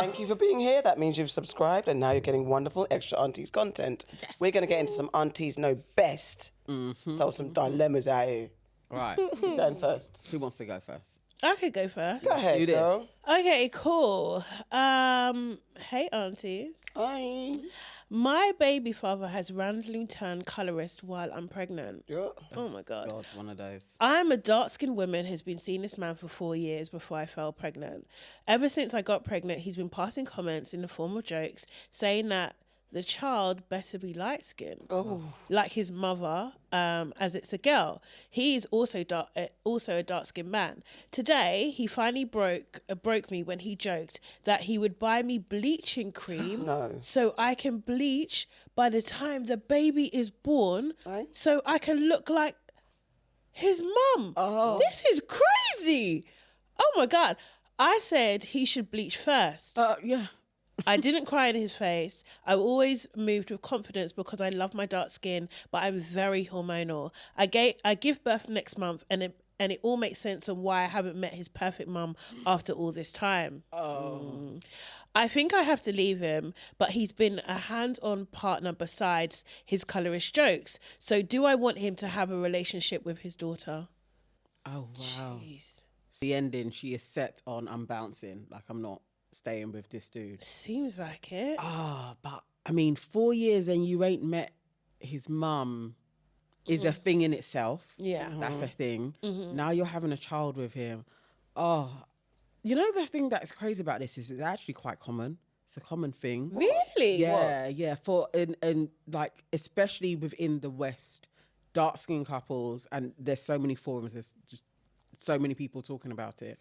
Thank you for being here. That means you've subscribed and now you're getting wonderful extra Aunties content. Yes. We're going to get into some Aunties Know Best. So some dilemmas out here. Right. Who's going first? Who wants to go first? I could go first. Go ahead, You did. girl. Okay, cool. Hey, Aunties. Hi. My baby father has randomly turned colourist while I'm pregnant. Yeah. Oh my God. God, one of those. I'm a dark-skinned woman who's been seeing this man for 4 years before I fell pregnant. Ever since I got pregnant, he's been passing comments in the form of jokes saying that the child better be light-skinned, like his mother, as it's a girl. He is also a dark-skinned man. Today, he finally broke me when he joked that he would buy me bleaching cream so I can bleach by the time the baby is born, so I can look like his mum. This is crazy. Oh my God. I said he should bleach first. Yeah. I didn't cry in his face. I always moved with confidence because I love my dark skin, but I'm very hormonal. I give birth next month, and it all makes sense on why I haven't met his perfect mum after all this time. I think I have to leave him, but he's been a hands-on partner besides his colourist jokes. So do I want him to have a relationship with his daughter? Oh, wow. Jeez. The ending, she is set on I'm bouncing. Like, I'm not staying with this dude. Seems like it. But I mean, 4 years and you ain't met his mum is a thing in itself. Yeah. That's a thing. Now you're having a child with him. You know, the thing that's crazy about this is it's actually quite common. It's a common thing. Really? Yeah, yeah. And like, especially within the West, dark skin couples, and there's so many forums, there's just so many people talking about it,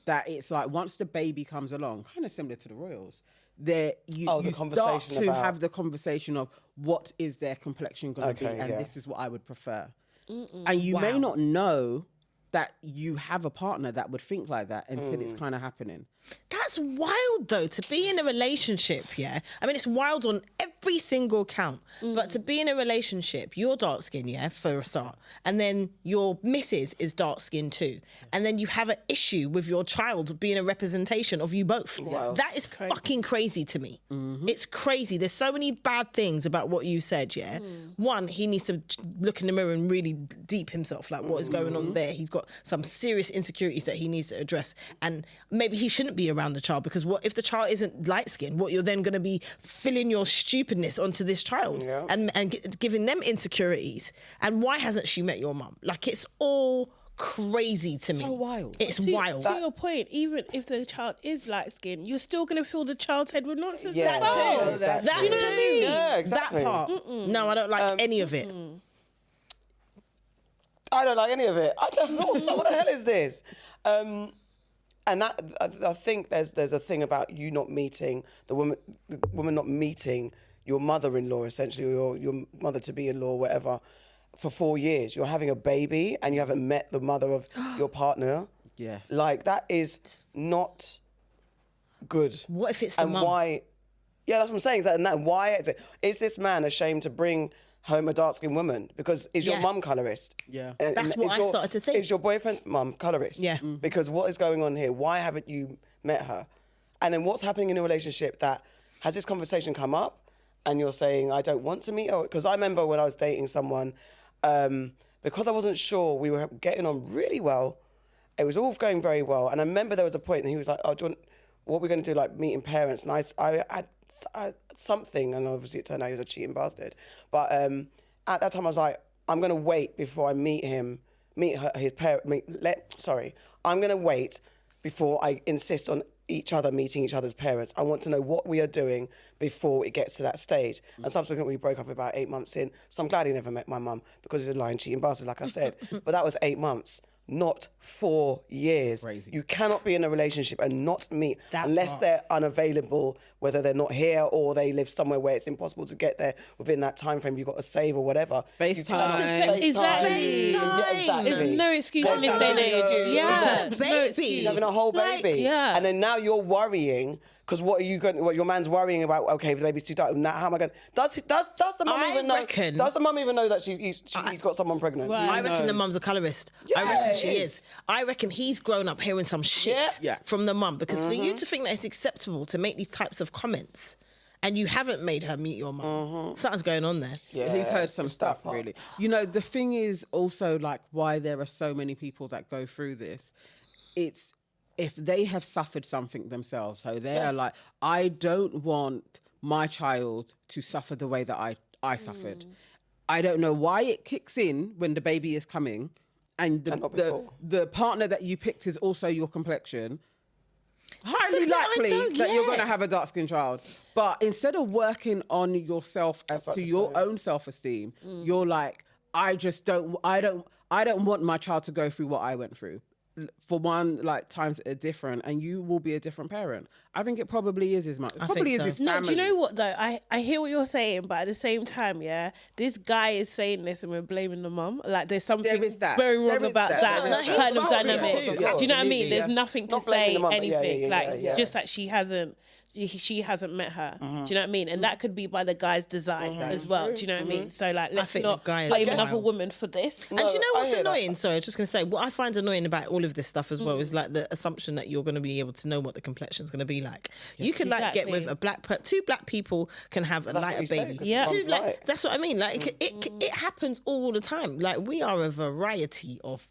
that it's like once the baby comes along, kind of similar to the royals, you start to have the conversation of what is their complexion going to be, and this is what I would prefer. And you may not know that you have a partner that would think like that until it's kind of happening. That's wild, though, to be in a relationship, yeah? I mean, it's wild on every single count. But to be in a relationship, you're dark skinned, yeah, for a start. And then your missus is dark skinned too. And then you have an issue with your child being a representation of you both. Wow. That is fucking crazy to me. It's crazy. There's so many bad things about what you said, yeah? One, he needs to look in the mirror and really deep himself, like what is going on there. He's got some serious insecurities that he needs to address. And maybe he shouldn't be around the child, because what if the child isn't light skinned? What, you're then going to be filling your stupidness onto this child and giving them insecurities. And why hasn't she met your mum? Like, it's all crazy to me. So wild. It's wild. To your point, even if the child is light skinned, you're still going to fill the child's head with nonsense. Yeah, That exactly. too. You know what I mean? Yeah, exactly. That part. No, I don't like any of it. I don't like any of it. I don't know. What the hell is this? And that I think there's a thing about you not meeting the woman not meeting your mother-in-law, essentially, or your mother-to-be-in-law, whatever, for 4 years. You're having a baby and you haven't met the mother of your partner. Yes. Like, that is not good. What if it's the mum? Why? Yeah, that's what I'm saying. Why is this man ashamed to bring home a dark-skinned woman? Because is your mum colourist? Yeah. That's what I started to think. Is your boyfriend's mum colourist? Yeah. Because what is going on here? Why haven't you met her? And then what's happening in a relationship that has this conversation come up and you're saying, I don't want to meet her? Because I remember when I was dating someone, because I wasn't sure, we were getting on really well. It was all going very well. And I remember there was a point and he was like, oh, do you want, what we're going to do, like meeting parents? And I had something, and obviously it turned out he was a cheating bastard. But at that time I was like, I'm going to wait before I meet him, his parent. I'm going to wait before I insist on meeting each other's parents. I want to know what we are doing before it gets to that stage. And subsequently we broke up about 8 months in. So I'm glad he never met my mum, because he's a lying, cheating bastard, like I said. But that was 8 months. Not 4 years. Crazy. You cannot be in a relationship and not meet unless they're unavailable, whether they're not here or they live somewhere where it's impossible to get there within that time frame you've got to save or whatever. FaceTime. Exactly. Yeah, exactly. There's no excuse in this day and age. Yeah. She's having a whole baby. yeah. And then now you're worrying Because what are you going? What your man's worrying about? Okay, if the baby's too dark, now how am I going? Does the mum even know? Does the mum even know that he's got someone pregnant? Right. I reckon the mum's a colorist. I reckon she is. I reckon he's grown up hearing some shit from the mum, because for you to think that it's acceptable to make these types of comments and you haven't made her meet your mum, something's going on there. Yeah, he's heard some stuff, really. You know, the thing is also like why there are so many people that go through this. It's if they have suffered something themselves. So they are like, I don't want my child to suffer the way that I suffered. I don't know why it kicks in when the baby is coming and the partner that you picked is also your complexion. Highly likely that you're going to have a dark-skinned child. But instead of working on yourself as to your own self-esteem, you're like, I don't want my child to go through what I went through. For one, like times are different, and you will be a different parent. I think it probably is his mum. It probably is his family. No, do you know what though? I hear what you're saying, but at the same time, this guy is saying this, and we're blaming the mum. Like there's something very wrong about that kind of dynamic. Do you know what I mean? There's nothing to say anything. Just that she hasn't met her. Do you know what I mean? And that could be by the guy's design as well. Do you know what I mean? So like, let's not blame another woman for this. And do you know what's annoying? Sorry, I was just going to say, what I find annoying about all of this stuff as well is like the assumption that you're going to be able to know what the complexion is going to be like. You can like get with two black people can have a lighter baby. That's what I mean. Like it happens all the time. Like we are a variety of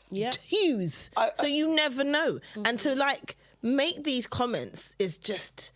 hues, so you never know. And to like make these comments is just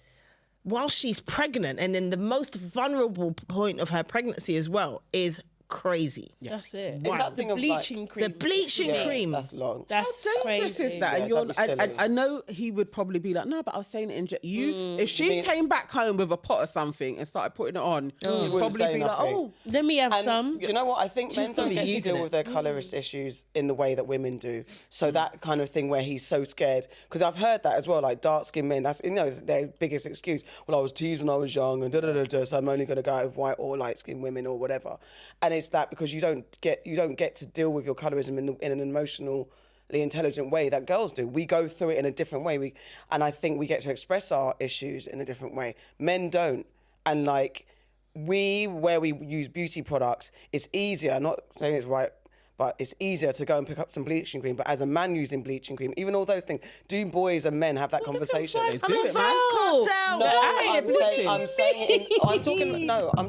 while she's pregnant and in the most vulnerable point of her pregnancy as well is crazy. That's it. It's that thing of bleaching cream. The bleaching cream. That's long. That's How dangerous crazy. is that? And I know he would probably be like, no, but I was saying it in if she came back home with a pot or something and started putting it on, you'd probably be like, oh, let me have some. Do you know what? I think men don't get to deal with their colourist issues in the way that women do. So that kind of thing where he's so scared, because I've heard that as well, like dark-skinned men, that's, you know, their biggest excuse. Well, I was teased when I was young and so I'm only going to go out with white or light-skinned women or whatever. And it's that because you don't get to deal with your colorism in an emotionally intelligent way that girls do. We go through it in a different way. And I think we get to express our issues in a different way. Men don't. And like where we use beauty products, it's easier, not saying it's right, but it's easier to go and pick up some bleaching cream. But as a man using bleaching cream, even all those things, do boys and men have that conversation? I'm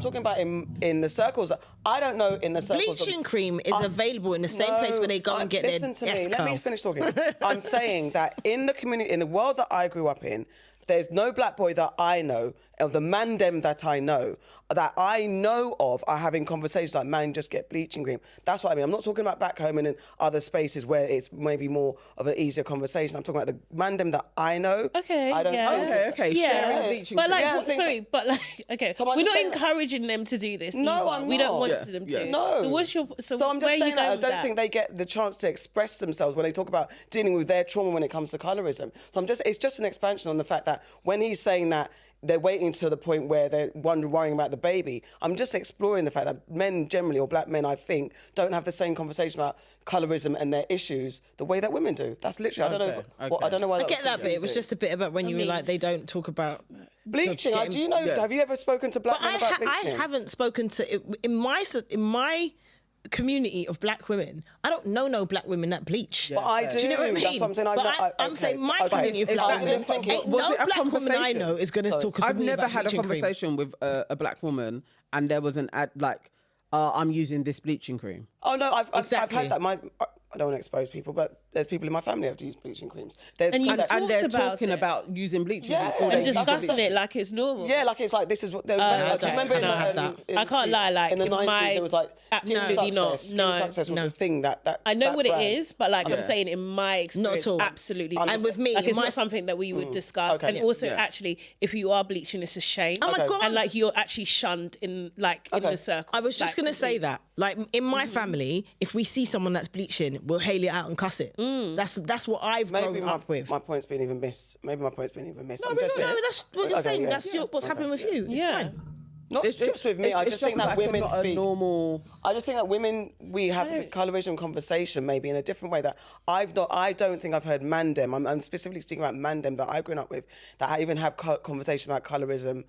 talking about in the circles. I don't know in the circles. Bleaching cream is available in the same place where they go and get listen their to me. S-curl. Let me finish talking. I'm saying that in the community, in the world that I grew up in, there's no black boy that I know, of the mandem that I know of, are having conversations like, man, just get bleaching cream. That's what I mean. I'm not talking about back home and in other spaces where it's maybe more of an easier conversation. I'm talking about the mandem that I know. Okay, I don't know. Okay, sharing bleaching but like, cream. Okay, So we're not encouraging them to do this. No, either. I'm We don't not. want them to. No. So what's your? So I'm just where saying you that I going with don't think they get the chance to express themselves when they talk about dealing with their trauma when it comes to colorism. So it's just an expansion on the fact that when he's saying that they're waiting to the point where they're worrying about the baby, I'm just exploring the fact that men generally, or black men, I think, don't have the same conversation about colorism and their issues the way that women do. That's literally, I don't know why. I get that bit. It was just a bit about when you were like, they don't talk about bleaching. Do you know? Have you ever spoken to black men about bleaching? I haven't spoken to in my community of black women. I don't know no black women that bleach. But I do. Do you know what I mean? That's what I'm saying. I'm saying my community of black women. Ain't no black woman I know is going to talk to me about bleaching cream. I've never had a conversation with a black woman and there was an ad like, I'm using this bleaching cream. Oh no, I've had that. I don't want to expose people, but there's people in my family that have used bleaching creams. And they're talking about using bleaching cream. And discussing it like it's normal. Yeah, like it's like this is what they're. Do you remember I can't lie. Like in the 90s, it was like absolutely not. Skin success was the thing that I know what it is, but like I'm saying, in my experience, not at all. Absolutely. And with me, like it's not something that we would discuss. And also, actually, if you are bleaching, it's a shame. Oh my God. And like you're actually shunned in the circle. I was just gonna say that. Like in my family, if we see someone that's bleaching, we'll hail it out and cuss it. That's what I've grown up with. My point's been even missed. Maybe my point's been even missed. No, that's what you're saying. That's what's happening with you. It's fine. Not just with me. I just think that women not a speak. normal. I just think that women, we have the colorism conversation maybe in a different way that I don't think I've heard mandem. I'm specifically speaking about mandem that I've grown up with, that I even have conversation about colorism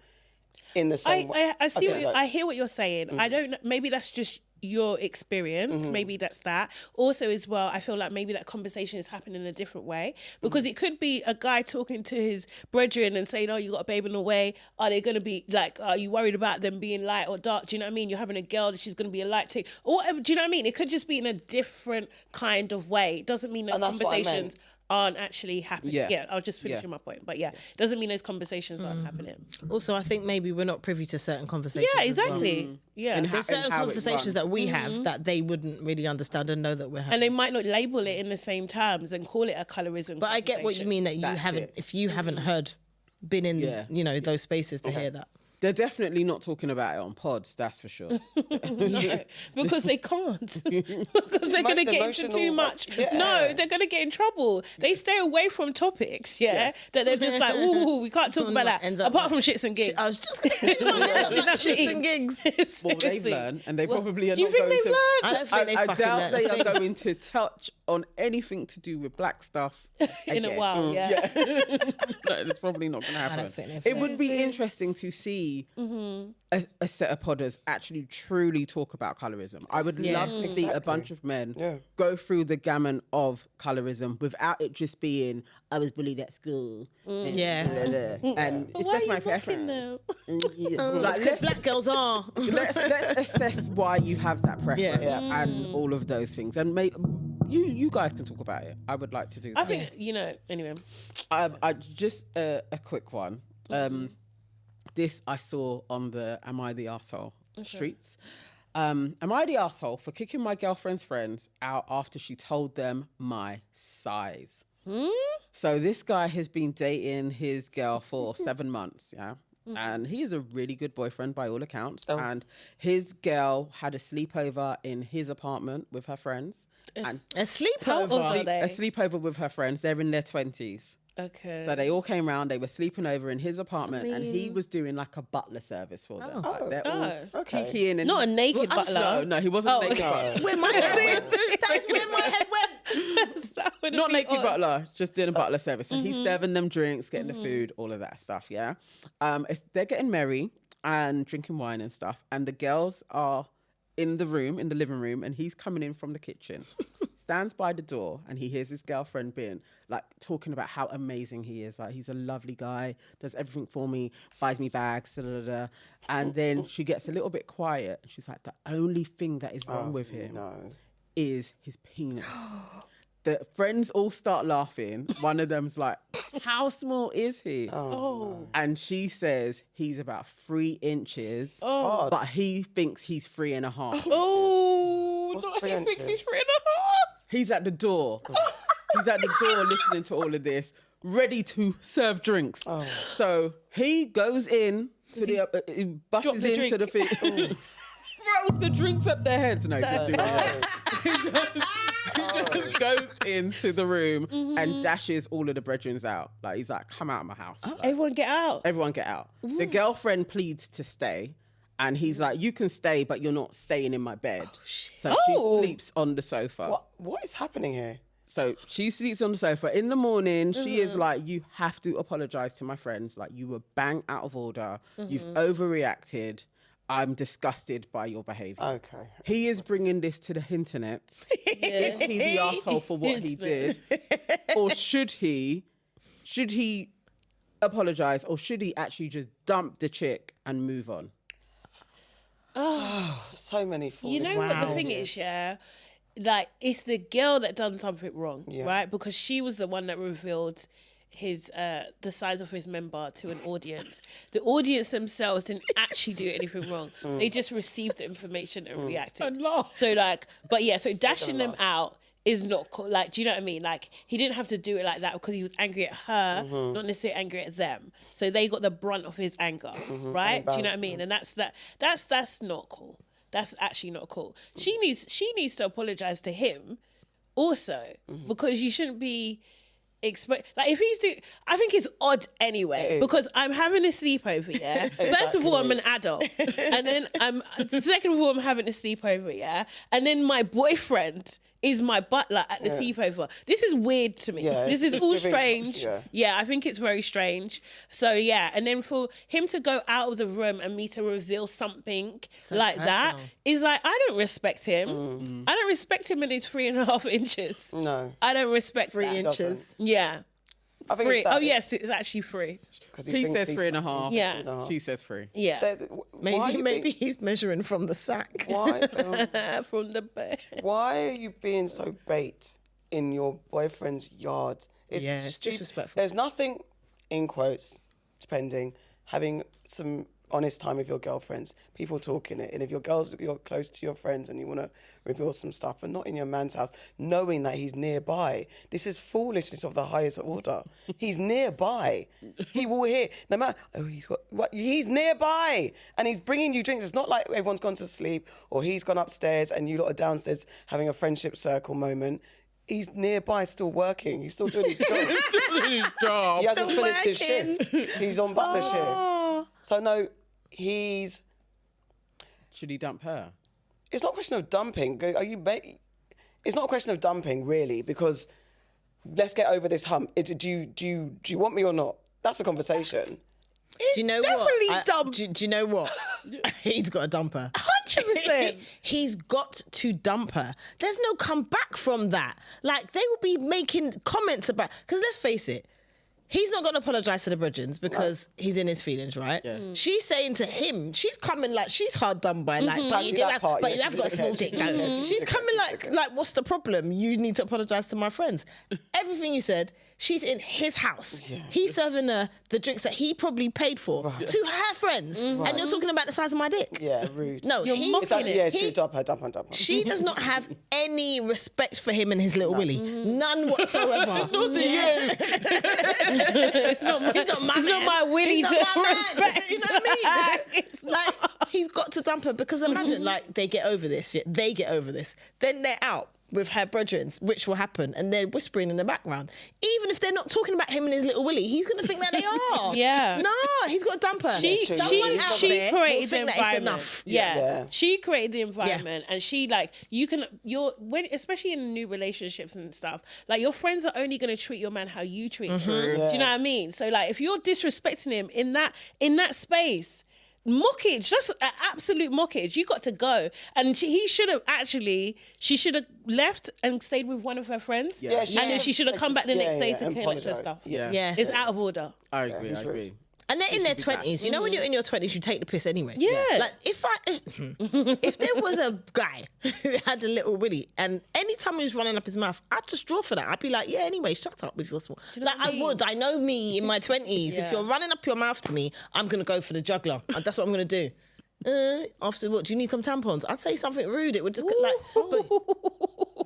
in the same way. I see I hear what you're saying. I don't know, maybe that's just your experience, maybe that's that. Also as well, I feel like maybe that conversation is happening in a different way, because it could be a guy talking to his brethren and saying, oh, you got a babe in the way, are they going to be like, are you worried about them being light or dark? Do you know what I mean? You're having a girl that she's going to be a light tick or whatever. Do you know what I mean? It could just be in a different kind of way. It doesn't mean those conversations aren't actually happening. Yeah, I was just finishing my point. But it doesn't mean those conversations aren't happening. Also, I think maybe we're not privy to certain conversations. Yeah, exactly. Yeah. There's certain conversations that we have that they wouldn't really understand and know that we're having. And they might not label it in the same terms and call it a colorism. But I get what you mean, that you haven't, if you haven't been in, you know, those spaces to hear that. They're definitely not talking about it on pods, that's for sure. No, because they can't. Because they're going to get into too much. No, they're going to get in trouble. They stay away from topics, that they're just like, ooh, we can't talk about that. Apart from shits and gigs. I was just going to say, shits and gigs. Well, they've learned, and they probably are do you not think going they've to... learned? I don't think they fucking doubt learned. they are going to touch on anything to do with black stuff In a again. while, No, it's probably not going to happen. don't think they've It would be interesting to see a set of podders actually truly talk about colorism. I would love to see a bunch of men go through the gamut of colorism without it just being, I was bullied at school. And it's just my preference. Like, because black girls are. Let's assess why you have that preference and all of those things. And you guys can talk about it. I would like to do that. I think, anyway. I just a quick one. This I saw on the Am I the Arsehole streets. Am I the arsehole for kicking my girlfriend's friends out after she told them my size? So this guy has been dating his girl for 7 months, and he is a really good boyfriend by all accounts. And his girl had a sleepover in his apartment with her friends. A How sleepover. old are they? A sleepover with her friends. They're in their 20s. Okay. So they all came round. They were sleeping over in his apartment, and he was doing like a butler service for them. Like, they're all kikiing and Not a naked butler. No, he wasn't naked. Where my head went. That's where my head went. Not naked butler, just doing a butler service. And he's serving them drinks, getting the food, all of that stuff. Yeah, they're getting merry and drinking wine and stuff, and the girls are in the living room, and he's coming in from the kitchen. Stands by the door, and he hears his girlfriend being like talking about how amazing he is. Like, he's a lovely guy, does everything for me, buys me bags, and then she gets a little bit quiet. And she's like, the only thing that is wrong with him is his penis. The friends all start laughing. One of them's like, how small is he? And she says he's about 3 inches, but he thinks he's 3.5. He thinks he's 3.5. He's at the door. He's at the door listening to all of this, ready to serve drinks. So he goes in to he busts into the thing, throws the drinks at their heads. No, he didn't do that. He just goes into the room and dashes all of the brethrens out. Like, he's like, come out of my house. Like, Everyone get out. everyone get out. The girlfriend pleads to stay. And he's like, you can stay, but you're not staying in my bed. So she sleeps on the sofa. What is happening here? So she sleeps on the sofa. In the morning, she is like, you have to apologize to my friends. Like, you were bang out of order. You've overreacted. I'm disgusted by your behavior. Okay. He is bringing this to the internet. Is he the asshole for what he did? Or should he apologize? Or should he actually just dump the chick and move on? So many foolish. You know what the thing is, like, it's the girl that done something wrong, right? Because she was the one that revealed his the size of his member to an audience. The audience themselves didn't actually do anything wrong. They just received the information and reacted. And laughed. So like, but yeah, so dashing them out is not cool. Like, do you know what I mean? Like, he didn't have to do it like that because he was angry at her, not necessarily angry at them. So they got the brunt of his anger, right? Do you know what I mean? And that's not cool. That's actually not cool. She needs to apologize to him also, because you shouldn't be expect, like, if he's doing, I think it's odd anyway, because I'm having a sleepover, yeah. First of all, I'm an adult, and then second of all, I'm having a sleepover, yeah, and then my boyfriend is my butler at the sleepover. This is weird to me. Yeah, this is all giving, strange. Yeah, I think it's very strange. So yeah, and then for him to go out of the room and me to reveal something like that is like, I don't respect him. I don't respect him in his 3.5 inches. No. I don't respect 3 that. inches. Yeah. I think 3. it's that. Oh yes, it's actually 3. He says 3.5. Yeah. She says 3. Yeah. Maybe he's measuring from the sack. Why? From the bed. Why are you being so bait in your boyfriend's yard? It's It's disrespectful. There's nothing, in quotes, depending, having some honest time with your girlfriends, people talking it. And if you're close to your friends and you want to reveal some stuff, and not in your man's house, knowing that he's nearby. This is foolishness of the highest order. He's nearby. He will hear, no matter, he's nearby. And he's bringing you drinks. It's not like everyone's gone to sleep or he's gone upstairs and you lot are downstairs having a friendship circle moment. He's nearby, still working. He's still doing his job. He hasn't finished his shift. He's on butler shift. So no, Should he dump her? It's not a question of dumping. It's not a question of dumping, really, because let's get over this hump. Do you want me or not? That's a conversation. Do you know definitely what? dump. Do you know what? He's got to dump her. 100%. He's got to dump her. There's no come back from that. Like, they will be making comments about, because let's face it, he's not going to apologise to the Bridgens because he's in his feelings, right? Yeah. She's saying to him, she's coming like she's hard done by, like, but you have got a small dick, though. She's coming like, what's the problem? You need to apologise to my friends. Everything you said, she's in his house. Yeah. He's serving her the drinks that he probably paid for to her friends. And you're talking about the size of my dick. Yeah, rude. No, You're mocking It's actually, it's true, dump her. she does not have any respect for him and his little willy. None whatsoever. It's not the you. It's not my willy He's to not my man. respect. You know what I mean? Like, he's got to dump her because imagine, like, they get over this. Yeah, they get over this. Then they're out with her brethren, which will happen, and they're whispering in the background. Even if they're not talking about him and his little willy, he's going to think that they are. Yeah. No, he's got to dump her. She Someone out there will created the think that it's environment. enough. Yeah. She created the environment, and she, like, especially in new relationships and stuff, like, your friends are only going to treat your man how you treat him. Do you know what I mean? So, like, if you're disrespecting him in that space, mockage, that's an absolute mockage. You got to go. And she should have left and stayed with one of her friends. Yeah, and then she should have come back the next day to and collect her apologise. stuff. Yeah. It's out of order. I agree. And they're in their 20s. You know, when you're in your 20s, you take the piss anyway. Yeah. Like, if there was a guy who had a little willy and anytime he was running up his mouth, I'd just draw for that. I'd be like, yeah, anyway, shut up with your small. Like, I would. I know me in my 20s. If you're running up your mouth to me, I'm going to go for the juggler. And that's what I'm going to do. After what? Do you need some tampons? I'd say something rude. It would just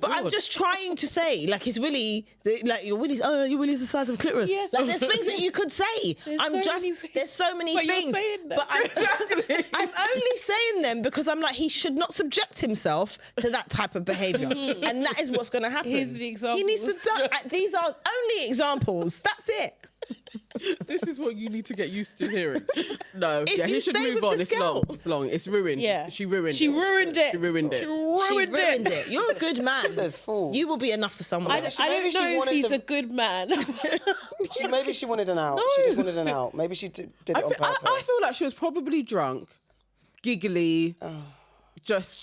but I'm just trying to say, like, his willy, like, your willy's the size of a clitoris. Yes. Like, there's things that you could say. There's so many But things. you're saying that. But I'm only saying them because I'm like, he should not subject himself to that type of behaviour. And that is what's going to happen. Here's the examples. He needs to these are only examples. That's it. This is what you need to get used to hearing. No, If he you should stay move with on. this It's girl. long. It's ruined. Yeah. She ruined it. She ruined it. She ruined it. She ruined it. You're a good man. She's a fool. You will be enough for someone I else. don't Maybe she know if wanted he's to- a good man. Maybe she wanted an out. She just wanted an out. Maybe she did it on purpose. I feel like she was probably drunk, giggly, just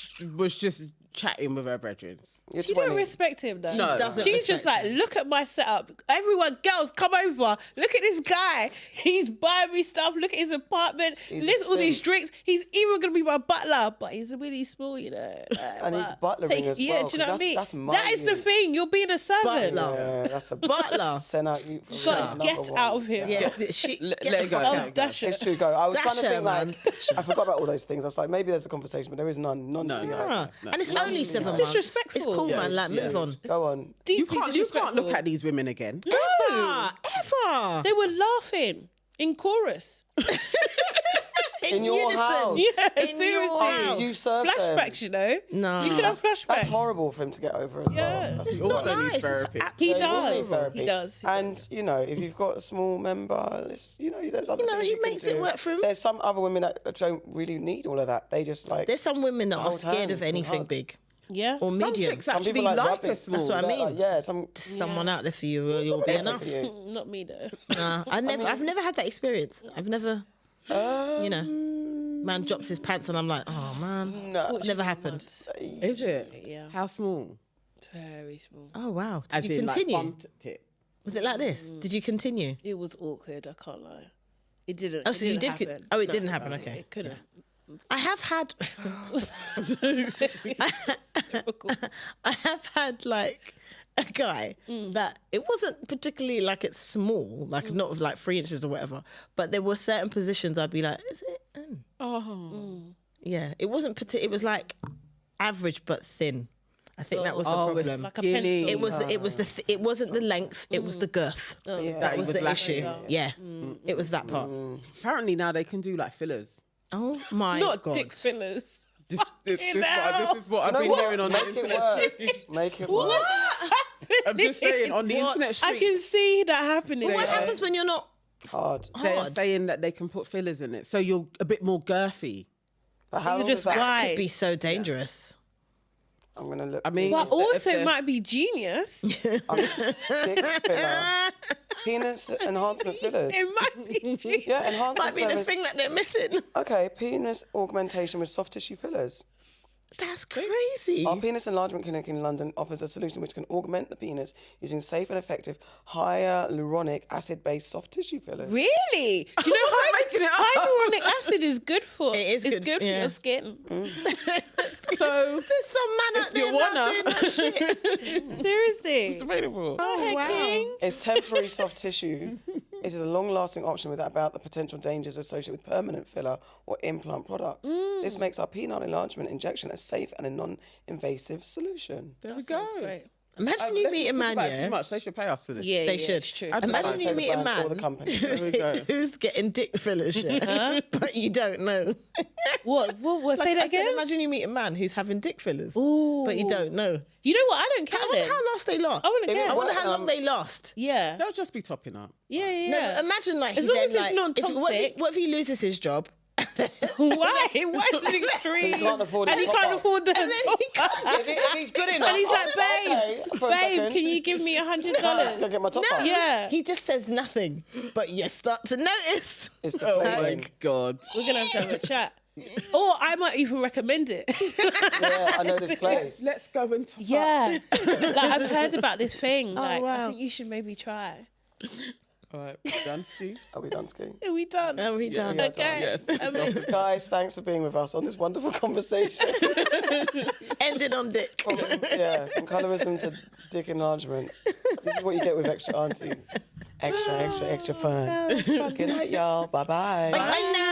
chatting with her brethren. You're She 20. don't respect him though. No. doesn't She's just like, respect look at my setup. Everyone, girls, come over. Look at this guy. He's buying me stuff. Look at his apartment. He's Listen a all these simp. drinks. He's even gonna be my butler, but he's really small, you know. And he's butlering as Yeah, well, do you know what I 'cause mean? that's That is the money. thing. You're being a servant. Butler. Yeah, that's a Butler. Send out you. For God, another get one. out of here. Yeah, Let get it the go. fuck Oh, out. dash It's it. true, go. I was trying to Dasher, think, man. like, I forgot about all those things. I was like, maybe there's a conversation, but there is none. None to be had. Ah, and it's only 7 It's months. disrespectful. It's cool, Yeah, man. Like, move on. Go on. You Deeply can't disrespectful. look at these women again. Ever. They were laughing in chorus. in your unison. house. Yeah, In your seriously. house. You serve them. Flashbacks, you know. No. You can have flashbacks. That's horrible for him to get over as Yeah. well. That's It's horrible. not also need nice. therapy. He So will need does. therapy. He does. And you know, if you've got a small member, there's other things he you can makes it do. work for him. There's some other women that don't really need all of that. They just like There's some women that are hold scared hands of and anything hug. big Yeah. or Some medium. chicks some actually people like like rubbing. a small. That's what I mean. Yeah, some Someone out there for you, you'll be there enough. for you. Not me though. Nah, I've never had that experience. I've never, you know, man drops his pants and I'm like, oh man, No. never happened. Is it? Yeah. How small? Very small. Oh wow, As did you in, continue? like, thumb tip. Was it like this? Did you continue? It was awkward. I can't lie. It didn't. Oh, it so you didn't did. happen. Oh, it No, didn't happen. Okay. It couldn't. I have had. I have had like a guy that it wasn't particularly like it's small, like not like 3 inches or whatever, but there were certain positions I'd be like, is it? Oh. Yeah, it wasn't. It was like average but thin. I think that was the Oh, problem. Like a skinny. pencil. It was it wasn't the length. It was the girth. Yeah. That was was the lacking. issue. Yeah, it was that part. Apparently now they can do like fillers. Oh my Not god! dick fillers. This is what I've You know been what? hearing on the Make it internet. work. Make it work. I'm just saying on the internet I street, can see that happening. What though. happens when you're not Hard. they're hard? saying that they can put fillers in it, so you're a bit more girthy. But how You long just is that? why? Could be so dangerous. I'm gonna look. I mean, But if the- also, if it the- might be genius. dick filler. Penis enhancement fillers. It might be genius. Yeah, enhancement Might be the service. thing that they're missing. Okay, penis augmentation with soft tissue fillers. That's crazy. Our penis enlargement clinic in London offers a solution which can augment the penis using safe and effective hyaluronic acid-based soft tissue fillers. Really? Do you know making it up. hyaluronic acid is good for It is it's good, good for yeah. your skin. So There's some man out there you now wanna. doing that shit. Seriously. it's available. Oh, wow. King. It's temporary soft tissue. It is a long-lasting option without the potential dangers associated with permanent filler or implant products. This makes our penile enlargement injection a safe and a non-invasive solution. There we That go. sounds great. Imagine you meet a man, Too yeah. much. They should pay us for this. Yeah, They yeah, should. It's true. I'd Imagine Don't you say the meet a brand or man the company. There we go. who's getting dick fillers, yeah, but you don't know. What? Say Like that I said, again. imagine you meet a man who's having dick fillers, Ooh. but you don't know. You know what? I don't care I wonder then. how last they last. I wouldn't If it care. I wonder Well, how long they last. Yeah. They'll just be topping up. Yeah, yeah. No, yeah. imagine like As he long then as it's like not what toxic. if he loses his job? Why? Why is it extreme? He can't afford and his he can't top-up. afford the then he top-up. If he's good enough, And he's like, okay, for a babe, second. can you give me Let's go $100? get my top up. Yeah. He just says nothing, but you start to notice. It's Oh deflating. my god. We're going to have a chat. Or I might even recommend it. Yeah, I know this place. Let's go and top up. Yeah. Like, I've heard about this thing. Like, I wow. think you should maybe try. All right, done, Steve. Are we done skiing? Are we done? Are we done? Yeah, Okay. Yes. Amazing. Guys, thanks for being with us on this wonderful conversation. Ended on dick. From colorism to dick enlargement. This is what you get with extra aunties. Extra fun. Good night, y'all. Bye-bye. Bye now.